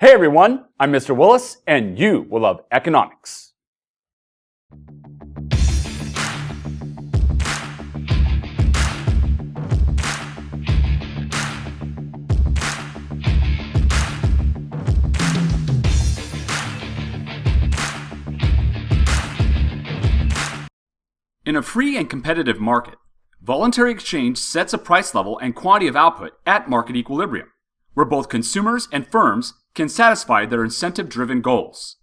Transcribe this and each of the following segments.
Hey everyone, I'm Mr. Willis, and you will love economics. In a free and competitive market, voluntary exchange sets a price level and quantity of output at market equilibrium, where both consumers and firms can satisfy their incentive-driven goals.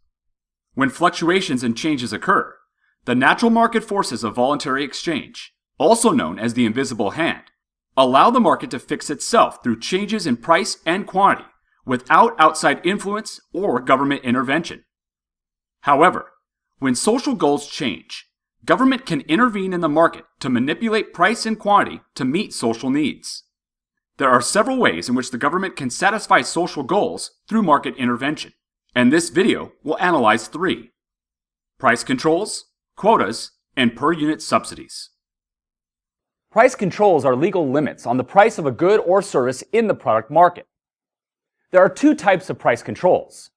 When fluctuations and changes occur, the natural market forces of voluntary exchange, also known as the invisible hand, allow the market to fix itself through changes in price and quantity without outside influence or government intervention. However, when social goals change, government can intervene in the market to manipulate price and quantity to meet social needs. There are several ways in which the government can satisfy social goals through market intervention, and this video will analyze 3: price controls, quotas, and per-unit subsidies. Price controls are legal limits on the price of a good or service in the product market. There are 2 types of price controls: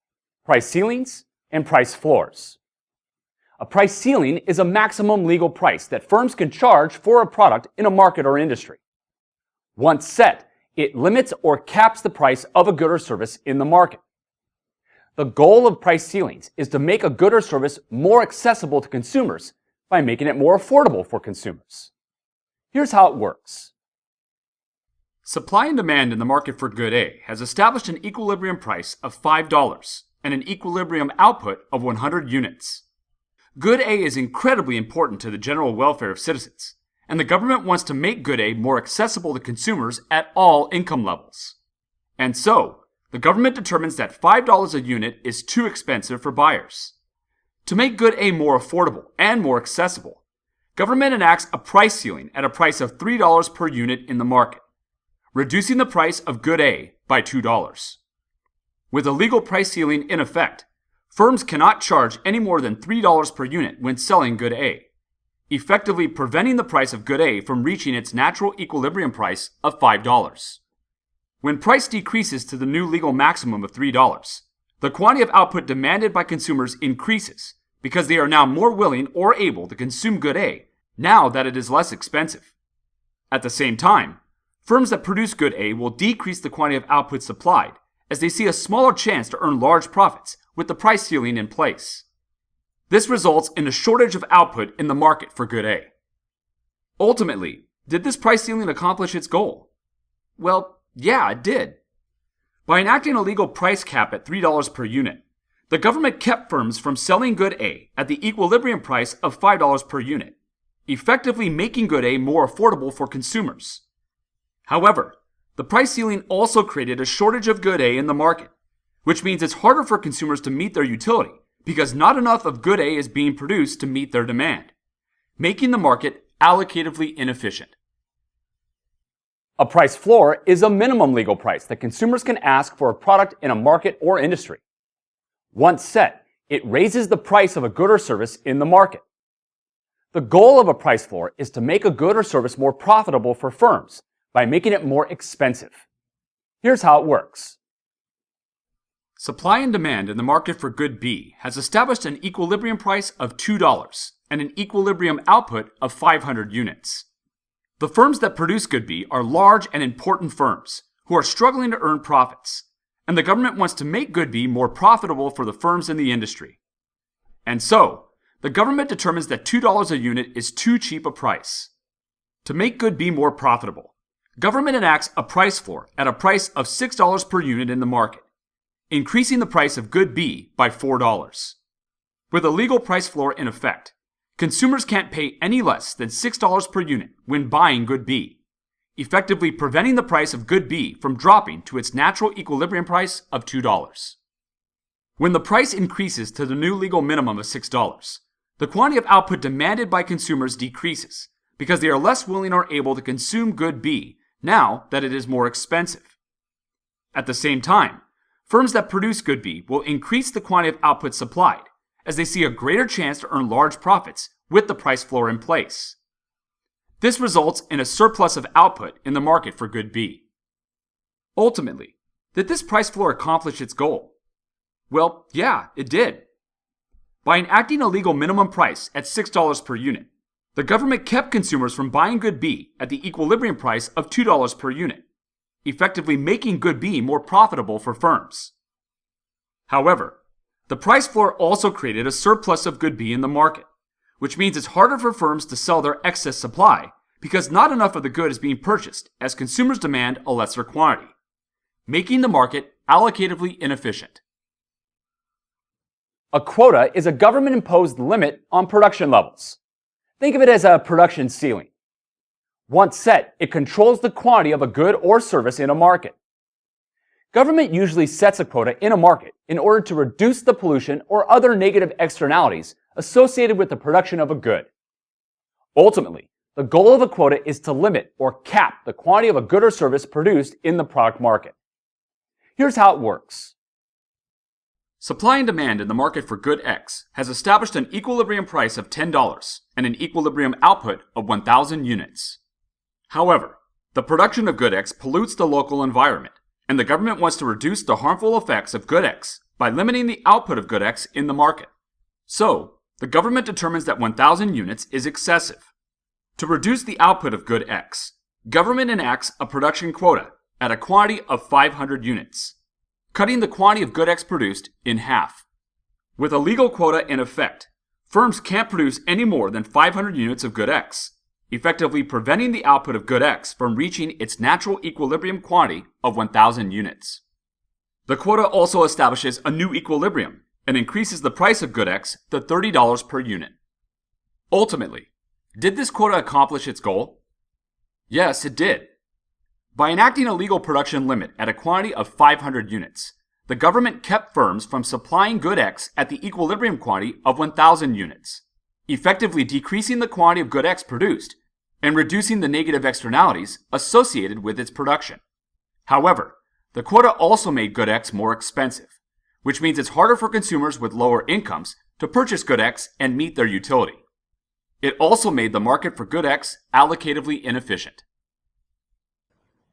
price ceilings and price floors. A price ceiling is a maximum legal price that firms can charge for a product in a market or industry. Once set, it limits or caps the price of a good or service in the market. The goal of price ceilings is to make a good or service more accessible to consumers by making it more affordable for consumers. Here's how it works. Supply and demand in the market for good A has established an equilibrium price of $5 and an equilibrium output of 100 units. Good A is incredibly important to the general welfare of citizens, and the government wants to make good A more accessible to consumers at all income levels. And so, the government determines that $5 a unit is too expensive for buyers. To make good A more affordable and more accessible, government enacts a price ceiling at a price of $3 per unit in the market, reducing the price of good A by $2. With a legal price ceiling in effect, firms cannot charge any more than $3 per unit when selling good A, effectively preventing the price of good A from reaching its natural equilibrium price of $5. When price decreases to the new legal maximum of $3, the quantity of output demanded by consumers increases because they are now more willing or able to consume good A now that it is less expensive. At the same time, firms that produce good A will decrease the quantity of output supplied as they see a smaller chance to earn large profits with the price ceiling in place. This results in a shortage of output in the market for good A. Ultimately, did this price ceiling accomplish its goal? Well, yeah, it did. By enacting a legal price cap at $3 per unit, the government kept firms from selling good A at the equilibrium price of $5 per unit, effectively making good A more affordable for consumers. However, the price ceiling also created a shortage of good A in the market, which means it's harder for consumers to meet their utility because not enough of good A is being produced to meet their demand, making the market allocatively inefficient. A price floor is a minimum legal price that consumers can ask for a product in a market or industry. Once set, it raises the price of a good or service in the market. The goal of a price floor is to make a good or service more profitable for firms by making it more expensive. Here's how it works. Supply and demand in the market for good B has established an equilibrium price of $2 and an equilibrium output of 500 units. The firms that produce good B are large and important firms who are struggling to earn profits, and the government wants to make good B more profitable for the firms in the industry. And so, the government determines that $2 a unit is too cheap a price. To make good B more profitable, government enacts a price floor at a price of $6 per unit in the market, increasing the price of good B by $4. With a legal price floor in effect, consumers can't pay any less than $6 per unit when buying good B, effectively preventing the price of good B from dropping to its natural equilibrium price of $2. When the price increases to the new legal minimum of $6, the quantity of output demanded by consumers decreases because they are less willing or able to consume good B now that it is more expensive. At the same time, firms that produce good B will increase the quantity of output supplied as they see a greater chance to earn large profits with the price floor in place. This results in a surplus of output in the market for good B. Ultimately, did this price floor accomplish its goal? Well, yeah, it did. By enacting a legal minimum price at $6 per unit, the government kept consumers from buying good B at the equilibrium price of $2 per unit, effectively making good B more profitable for firms. However, the price floor also created a surplus of good B in the market, which means it's harder for firms to sell their excess supply because not enough of the good is being purchased as consumers demand a lesser quantity, making the market allocatively inefficient. A quota is a government-imposed limit on production levels. Think of it as a production ceiling. Once set, it controls the quantity of a good or service in a market. Government usually sets a quota in a market in order to reduce the pollution or other negative externalities associated with the production of a good. Ultimately, the goal of a quota is to limit or cap the quantity of a good or service produced in the product market. Here's how it works. Supply and demand in the market for good X has established an equilibrium price of $10 and an equilibrium output of 1,000 units. However, the production of good X pollutes the local environment, and the government wants to reduce the harmful effects of good X by limiting the output of good X in the market. So, the government determines that 1,000 units is excessive. To reduce the output of good X, government enacts a production quota at a quantity of 500 units, cutting the quantity of good X produced in half. With a legal quota in effect, firms can't produce any more than 500 units of good X, effectively preventing the output of good X from reaching its natural equilibrium quantity of 1,000 units. The quota also establishes a new equilibrium and increases the price of good X to $30 per unit. Ultimately, did this quota accomplish its goal? Yes, it did. By enacting a legal production limit at a quantity of 500 units, the government kept firms from supplying good X at the equilibrium quantity of 1,000 units, effectively decreasing the quantity of good X produced and reducing the negative externalities associated with its production. However, the quota also made good X more expensive, which means it's harder for consumers with lower incomes to purchase good X and meet their utility. It also made the market for good X allocatively inefficient.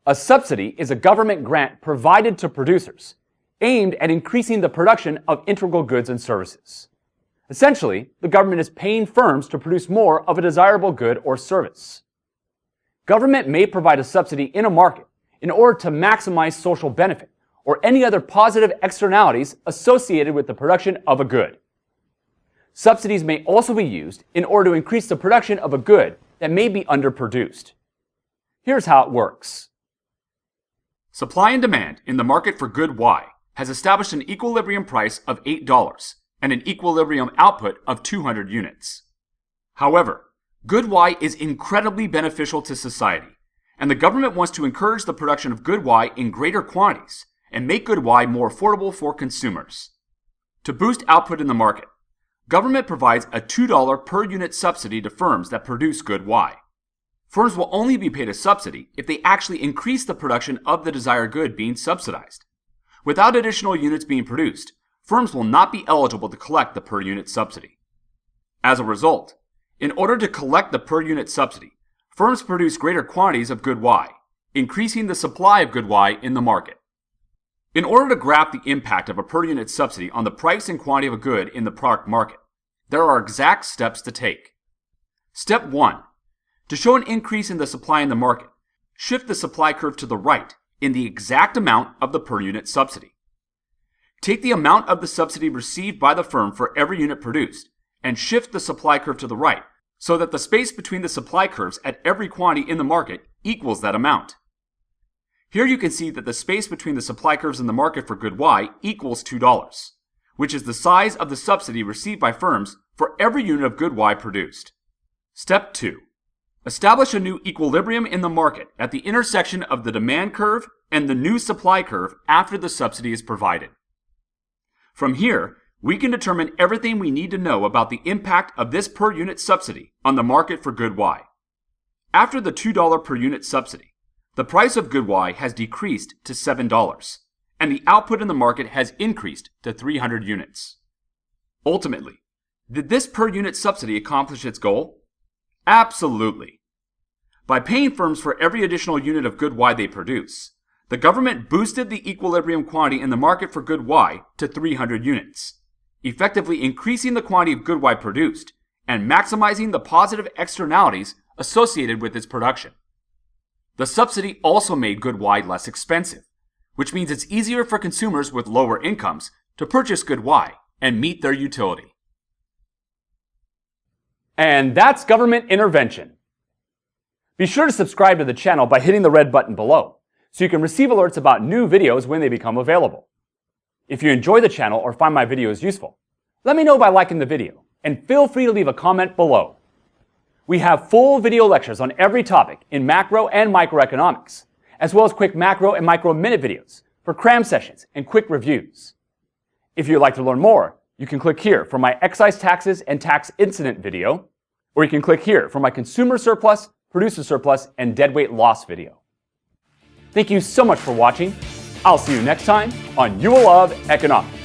A subsidy is a government grant provided to producers, aimed at increasing the production of integral goods and services. Essentially, the government is paying firms to produce more of a desirable good or service. Government may provide a subsidy in a market in order to maximize social benefit or any other positive externalities associated with the production of a good. Subsidies may also be used in order to increase the production of a good that may be underproduced. Here's how it works. Supply and demand in the market for good Y has established an equilibrium price of $8 and an equilibrium output of 200 units. However, good Y is incredibly beneficial to society, and the government wants to encourage the production of good Y in greater quantities and make good Y more affordable for consumers. To boost output in the market, government provides a $2 per unit subsidy to firms that produce good Y. Firms will only be paid a subsidy if they actually increase the production of the desired good being subsidized. Without additional units being produced, firms will not be eligible to collect the per unit subsidy. As a result, in order to collect the per unit subsidy, firms produce greater quantities of good Y, increasing the supply of good Y in the market. In order to graph the impact of a per unit subsidy on the price and quantity of a good in the product market, there are exact steps to take. Step 1. To show an increase in the supply in the market, shift the supply curve to the right in the exact amount of the per unit subsidy. Take the amount of the subsidy received by the firm for every unit produced and shift the supply curve to the right so that the space between the supply curves at every quantity in the market equals that amount. Here you can see that the space between the supply curves in the market for good Y equals $2, which is the size of the subsidy received by firms for every unit of good Y produced. Step 2. Establish a new equilibrium in the market at the intersection of the demand curve and the new supply curve after the subsidy is provided. From here, we can determine everything we need to know about the impact of this per unit subsidy on the market for good Y. After the $2 per unit subsidy, the price of good Y has decreased to $7, and the output in the market has increased to 300 units. Ultimately, did this per unit subsidy accomplish its goal? Absolutely. By paying firms for every additional unit of good Y they produce, the government boosted the equilibrium quantity in the market for good Y to 300 units, effectively increasing the quantity of good Y produced and maximizing the positive externalities associated with its production. The subsidy also made good Y less expensive, which means it's easier for consumers with lower incomes to purchase good Y and meet their utility. And that's government intervention. Be sure to subscribe to the channel by hitting the red button below, so you can receive alerts about new videos when they become available. If you enjoy the channel or find my videos useful, let me know by liking the video, and feel free to leave a comment below. We have full video lectures on every topic in macro and microeconomics, as well as quick macro and micro minute videos for cram sessions and quick reviews. If you'd like to learn more, you can click here for my excise taxes and tax incident video, or you can click here for my consumer surplus, producer surplus, and deadweight loss video. Thank you so much for watching. I'll see you next time on You Will Love Economics.